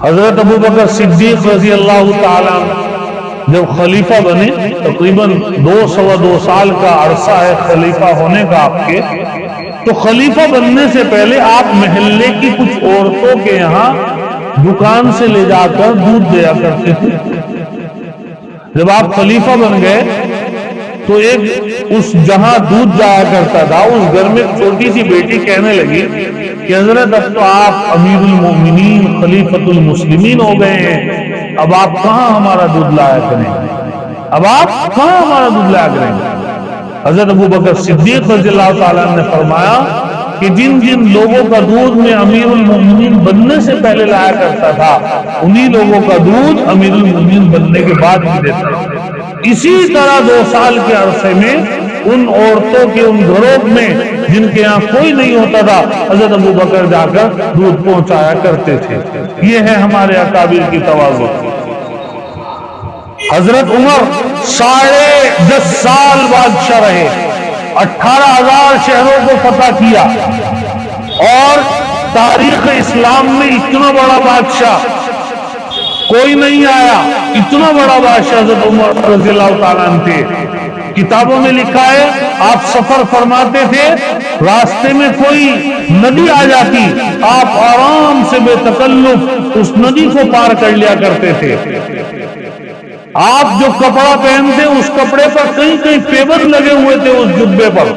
حضرت ابو بکر صدیق رضی اللہ تعالیٰ جب خلیفہ بنے، تقریباً 2 سال کا عرصہ ہے خلیفہ ہونے کا آپ کے، تو خلیفہ بننے سے پہلے آپ محلے کی کچھ عورتوں کے یہاں دکان سے لے جا کر دودھ دیا کرتے تھے۔ جب آپ خلیفہ بن گئے تو ایک اس جہاں دودھ جایا کرتا تھا اس گھر میں چھوٹی سی بیٹی کہنے لگی کہ حضرت اب تو آپ امیر المومنین خلیفۃ المسلمین ہو گئے ہیں، اب آپ کہاں ہمارا دودھ لایا کریں گے، اب آپ کہاں ہمارا دودھ لایا کریں گے۔ حضرت ابو بکر صدیق رضی اللہ تعالیٰ نے فرمایا کہ جن جن لوگوں کا دودھ میں امیر المومنین بننے سے پہلے لایا کرتا تھا انہی لوگوں کا دودھ امیر المومنین بننے کے بعد بھی دیتا ہے۔ اسی طرح 2 سال کے عرصے میں ان عورتوں کے ان گھروں میں جن کے یہاں کوئی نہیں ہوتا تھا حضرت ابو بکر جا کر دودھ پہنچایا کرتے تھے۔ یہ ہے ہمارے اکابر کی تواضع۔ حضرت عمر 10.5 سال بادشاہ رہے، 18,000 شہروں کو فتح کیا، اور تاریخ اسلام میں اتنا بڑا بادشاہ کوئی نہیں آیا، اتنا بڑا بادشاہ حضرت عمر رضی اللہ تعالیٰ عنہ تھے۔ کتابوں میں لکھا ہے آپ سفر فرماتے تھے، راستے میں کوئی ندی آ جاتی، آپ آرام سے بے تکلف اس ندی کو پار کر لیا کرتے تھے۔ آپ جو کپڑا پہنتے اس کپڑے پر کئی کئی پیبند لگے ہوئے تھے اس جبے پر۔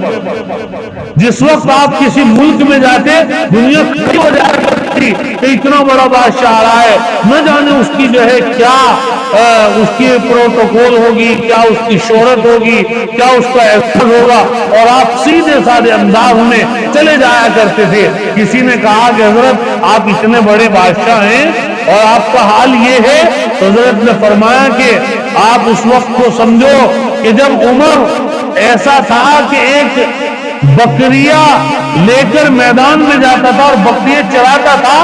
جس وقت آپ کسی ملک میں جاتے دنیا کھڑی ہو جایا کرتی کہ اتنا بڑا بادشاہ آ رہا ہے، نہ جانے اس کی جو ہے کیا اس کی پروٹوکول ہوگی، کیا اس کی شہرت ہوگی، کیا اس کا احساس ہوگا، اور آپ سیدھے سادے انداز میں چلے جایا کرتے تھے۔ کسی نے کہا کہ حضرت آپ اتنے بڑے بادشاہ ہیں اور آپ کا حال یہ ہے، تو حضرت نے فرمایا کہ آپ اس وقت کو سمجھو کہ جب عمر ایسا تھا کہ ایک بکریا لے کر میدان میں جاتا تھا اور بکریاں چراتا تھا،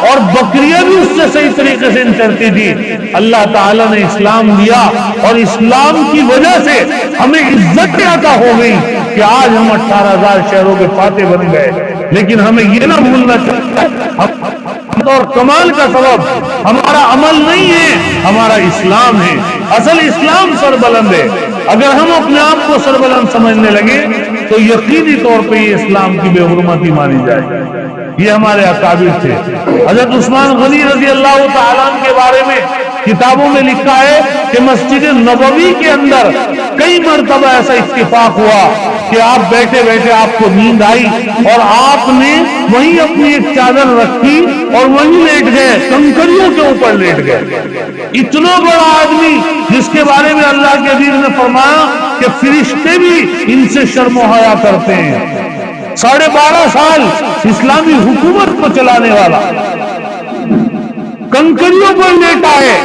اور بکریاں بھی اس سے صحیح طریقے سے چرتی تھی۔ اللہ تعالیٰ نے اسلام دیا اور اسلام کی وجہ سے ہمیں عزت عطا ہو گئی کہ آج ہم 18,000 شہروں کے فاتح بن گئے۔ لیکن ہمیں یہ نہ بھولنا چاہیے اور کمال کا سبب ہمارا عمل نہیں ہے، ہمارا اسلام ہے۔ اصل اسلام سربلند ہے۔ اگر ہم اپنے آپ کو سربلند سمجھنے لگے تو یقینی طور پہ یہ اسلام کی بے حرمتی مانی جائے گی۔ یہ ہمارے اکابر تھے۔ حضرت عثمان غنی رضی اللہ تعالیٰ عنہ کے بارے میں کتابوں میں لکھا ہے کہ مسجد نبوی کے اندر کئی مرتبہ ایسا اتفاق ہوا کہ آپ بیٹھے بیٹھے آپ کو نیند آئی اور آپ نے وہیں اپنی ایک چادر رکھی اور وہیں لیٹ گئے، کنکریوں کے اوپر لیٹ گئے۔ اتنا بڑا آدمی جس کے بارے میں اللہ کے حبیب نے فرمایا کہ فرشتے بھی ان سے شرم و حیا کرتے ہیں۔ 12.5 سال اسلامی حکومت کو چلانے والا کنکریوں پر لیٹا ہے۔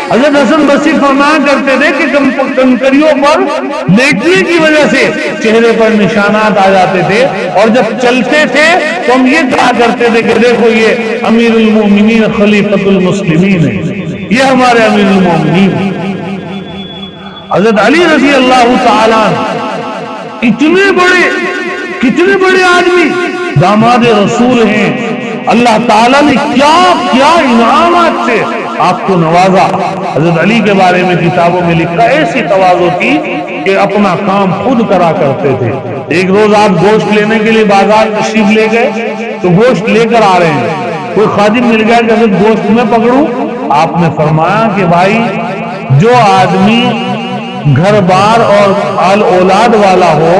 حضرت حسن بصری فرمایا کرتے تھے کہ کنکریوں پر لیٹنے کی وجہ سے چہرے پر نشانات آ جاتے تھے، اور جب چلتے تھے تو ہم یہ کہا کرتے تھے کہ دیکھو یہ امیر المومنین خلیفۃ المسلمین ہے، یہ ہمارے امیر المومنین۔ حضرت علی رضی اللہ تعالیٰ کتنے بڑے آدمی داماد رسول ہیں، اللہ تعالیٰ نے کیا کیا انعامات سے آپ کو نوازا۔ حضرت علی کے بارے میں کتابوں میں لکھا ایسی تواضع تھی کہ اپنا کام خود کرا کرتے تھے۔ ایک روز آپ گوشت لینے کے لیے بازار تشریف لے گئے تو گوشت لے کر آ رہے ہیں، کوئی خادم مل گیا کہ حضرت گوشت میں پکڑوں؟ آپ نے فرمایا کہ بھائی جو آدمی گھر بار اور آل اولاد والا ہو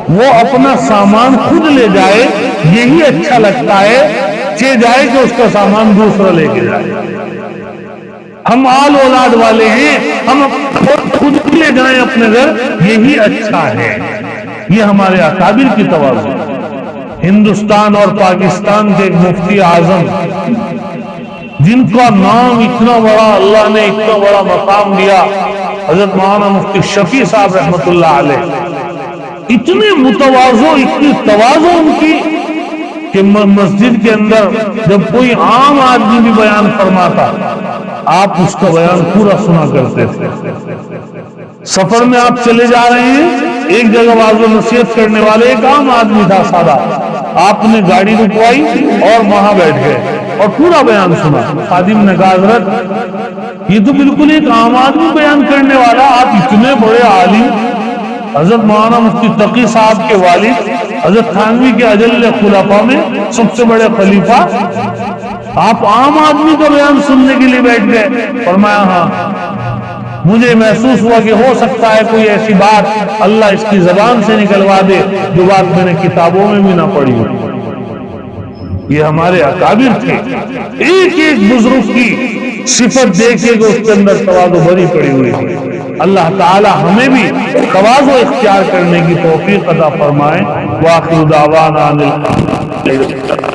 وہ اپنا سامان خود لے جائے یہی اچھا لگتا ہے، چہ جائے کہ اس کا سامان دوسرا لے کے جائے۔ ہم آل اولاد والے ہیں، ہم خود لے جائیں اپنے گھر یہی اچھا ہے۔ یہ ہمارے اکابر کی تواضع۔ ہندوستان اور پاکستان کے ایک مفتی اعظم جن کا نام اتنا بڑا، اللہ نے اتنا بڑا مقام دیا، حضرت مولانا مفتی شفیع صاحب رحمۃ اللہ علیہ، اتنے متواضع، اتنی تواضع ان کی کہ مسجد کے اندر جب کوئی عام آدمی بھی بیان فرماتا آپ اس کا بیان پورا سنا کرتے تھے۔ سفر میں آپ چلے جا رہے ہیں، ایک جگہ واعظ و نصیحت کرنے والے ایک عام آدمی تھا سادہ، آپ نے گاڑی رکوائی اور وہاں بیٹھ گئے۔ اور پورا بیان سنا. خادم نے کہا حضرت یہ تو بالکل ایک عام آدمی بیان کرنے والا، آپ اتنے بڑے عالم، حضرت مولانا مفتی تقی صاحب کے والد، حضرت تھانوی کے اجل خلفاء میں سب سے بڑے خلیفہ، آپ عام آدمی کا بیان سننے کے لیے بیٹھ گئے. فرمایا ہاں، مجھے محسوس ہوا کہ ہو سکتا ہے کوئی ایسی بات اللہ اس کی زبان سے نکلوا دے جو بات میں نے کتابوں میں بھی نہ پڑھی ہو. یہ ہمارے اکابر تھے، ایک ایک بزرگ کی صفت دیکھے کہ اس کے اندر تواضع بھری پڑی ہوئی ہے. اللہ تعالی ہمیں بھی تواضع اختیار کرنے کی توفیق عطا فرمائے. وآخر دعوانا الحمد للہ.